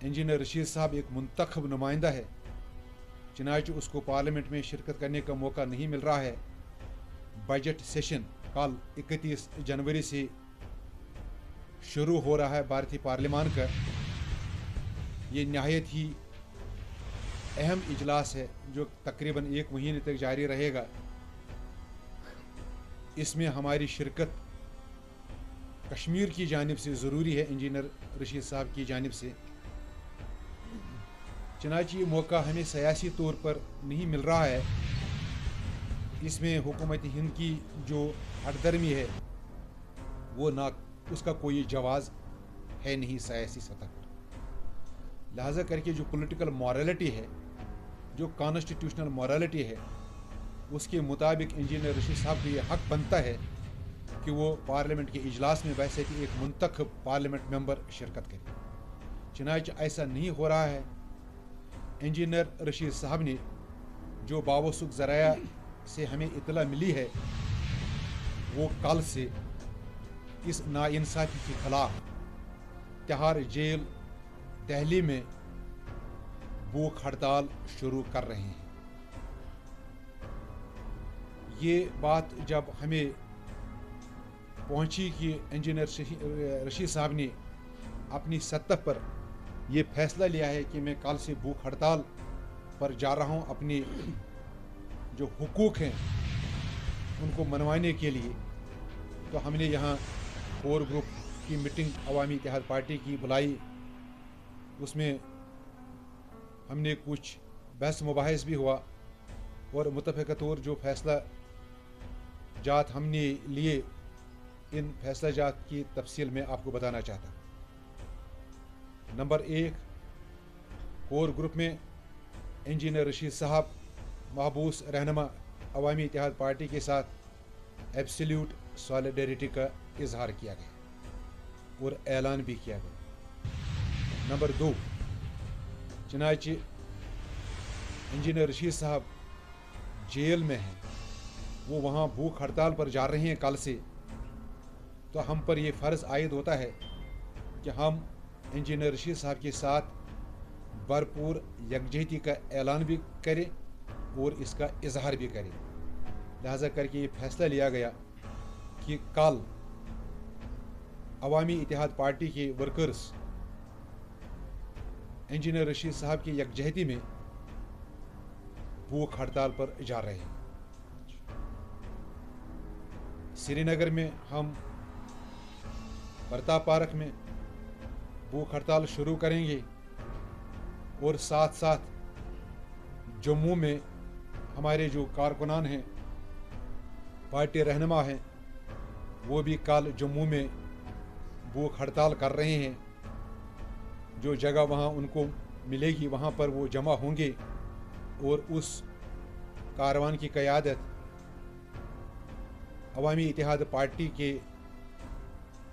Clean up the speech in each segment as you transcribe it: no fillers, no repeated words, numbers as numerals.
Engineer Rashid साहब एक मुंतखब नुमाइंदा है, चनांचे उसको पार्लियामेंट में शिरकत करने का मौका नहीं मिल रहा है। बजट सेशन कल 31 जनवरी से शुरू हो रहा है भारतीय पार्लियामान का। ये नहायत ही अहम इजलास है जो तकरीबन 1 महीने तक जारी रहेगा। इसमें हमारी शिरकत कश्मीर की जानिब से ज़रूरी है, इंजीनियर रशीद साहब की जानिब से। चनांचे ये मौका हमें सियासी तौर पर नहीं मिल रहा है। इसमें हुकूमत हिंद की जो हटदर्मी है वो ना उसका कोई जवाज़ है नहीं सियासी सतह पर। लिहाजा करके जो पॉलिटिकल मॉरलिटी है, जो कॉन्स्टिट्यूशनल मॉरलिटी है, उसके मुताबिक इंजीनियर रशीद साहब को ये हक बनता है कि वो पार्लियामेंट के इजलास में वैसे कि एक मुंतखब पार्लियामेंट मेंबर शिरकत करे। चनांचे ऐसा नहीं हो रहा है। इंजीनियर रशीद साहब ने जो बावसूख ज़राया से हमें इतला मिली है, वो कल से इस नाइंसाफ़ी के खिलाफ तिहाड़ जेल दिल्ली में भूख हड़ताल शुरू कर रहे हैं। ये बात जब हमें पहुंची कि इंजीनियर रशीद साहब ने अपनी सतह पर ये फैसला लिया है कि मैं कल से भूख हड़ताल पर जा रहा हूं अपने जो हुकूक हैं उनको मनवाने के लिए, तो हमने यहाँ कोर ग्रुप की मीटिंग अवामी इत्तेहाद पार्टी की बुलाई। उसमें हमने कुछ बहस मुबाहिस भी हुआ और मुतफ़िक़ा तौर जो फैसला जात हमने लिए, इन फैसला जात की तफसील में आपको बताना चाहता हूँ। नंबर 1, कोर ग्रुप में इंजीनियर रशीद साहब महबूस रहनुमा अवामी इत्तेहाद पार्टी के साथ एब्सोल्यूट सॉलिडरिटी का इजहार किया गया और ऐलान भी किया गया। नंबर 2, चनांचे इंजीनियर रशीद साहब जेल में हैं, वो वहाँ भूख हड़ताल पर जा रहे हैं कल से, तो हम पर ये फ़र्ज़ आयद होता है कि हम इंजीनियर रशीद साहब के साथ भरपूर यकजहती का ऐलान भी करें और इसका इजहार भी करें। लिहाजा करके ये फैसला लिया गया कि कल अवामी इत्तेहाद पार्टी के वर्कर्स इंजीनियर रशीद साहब की यकजहती में भूख हड़ताल पर जा रहे हैं। श्रीनगर में हम प्रताप पार्क में भूख हड़ताल शुरू करेंगे और साथ साथ जम्मू में हमारे जो कारकुनान हैं, पार्टी रहनुमा हैं, वो भी कल जम्मू में भूख हड़ताल कर रहे हैं। जो जगह वहाँ उनको मिलेगी वहाँ पर वो जमा होंगे और उस कारवान की क़यादत अवामी इत्तेहाद पार्टी के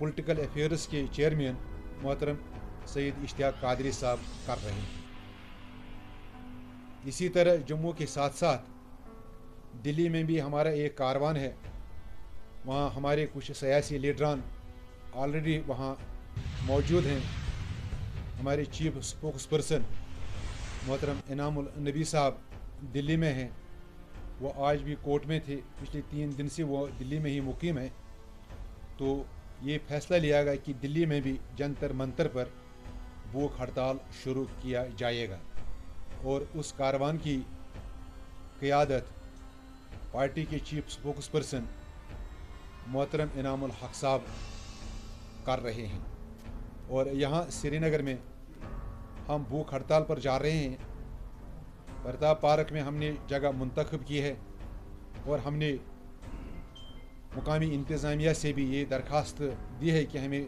पॉलिटिकल अफेयर्स के चेयरमैन मोहतरम सैयद इश्तियाक कादरी साहब कर रहे हैं। इसी तरह जम्मू के साथ साथ दिल्ली में भी हमारा एक कारवान है, वहाँ हमारे कुछ सियासी लीडरान ऑलरेडी वहाँ मौजूद हैं। हमारे चीफ स्पोक्स पर्सन मोहतरम इनामुल नबी साहब दिल्ली में हैं, वो आज भी कोर्ट में थे, पिछले 3 दिन से वो दिल्ली में ही मुकीम है। तो ये फैसला लिया गया कि दिल्ली में भी जंतर मंतर पर भूख हड़ताल शुरू किया जाएगा और उस कारवान की क़यादत पार्टी के चीफ स्पोक्स पर्सन मोहतरम इनामुल हक साहब कर रहे हैं। और यहाँ श्रीनगर में हम भूख हड़ताल पर जा रहे हैं। प्रताप पार्क में हमने जगह मुंतखब की है और हमने मुकामी इंतज़ामिया से भी ये दरख्वास्त दी है कि हमें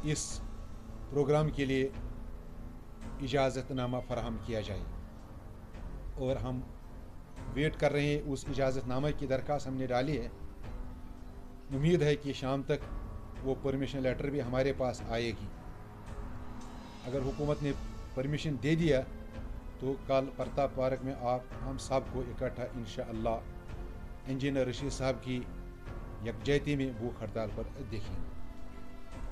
इस प्रोग्राम के लिए इजाज़तनामा फ़राहम किया जाए और हम वेट कर रहे हैं उस इजाज़तनामा की दरख्वास्त हमने डाली है। उम्मीद है कि शाम तक वो परमिशन लेटर भी हमारे पास आएगी। अगर हुकूमत ने परमिशन दे दिया तो कल प्रताप पार्क में हम सब को इकट्ठा इंशाअल्लाह इंजीनियर रशीद साहब की यकजहती में भूख हड़ताल पर देखेंगे।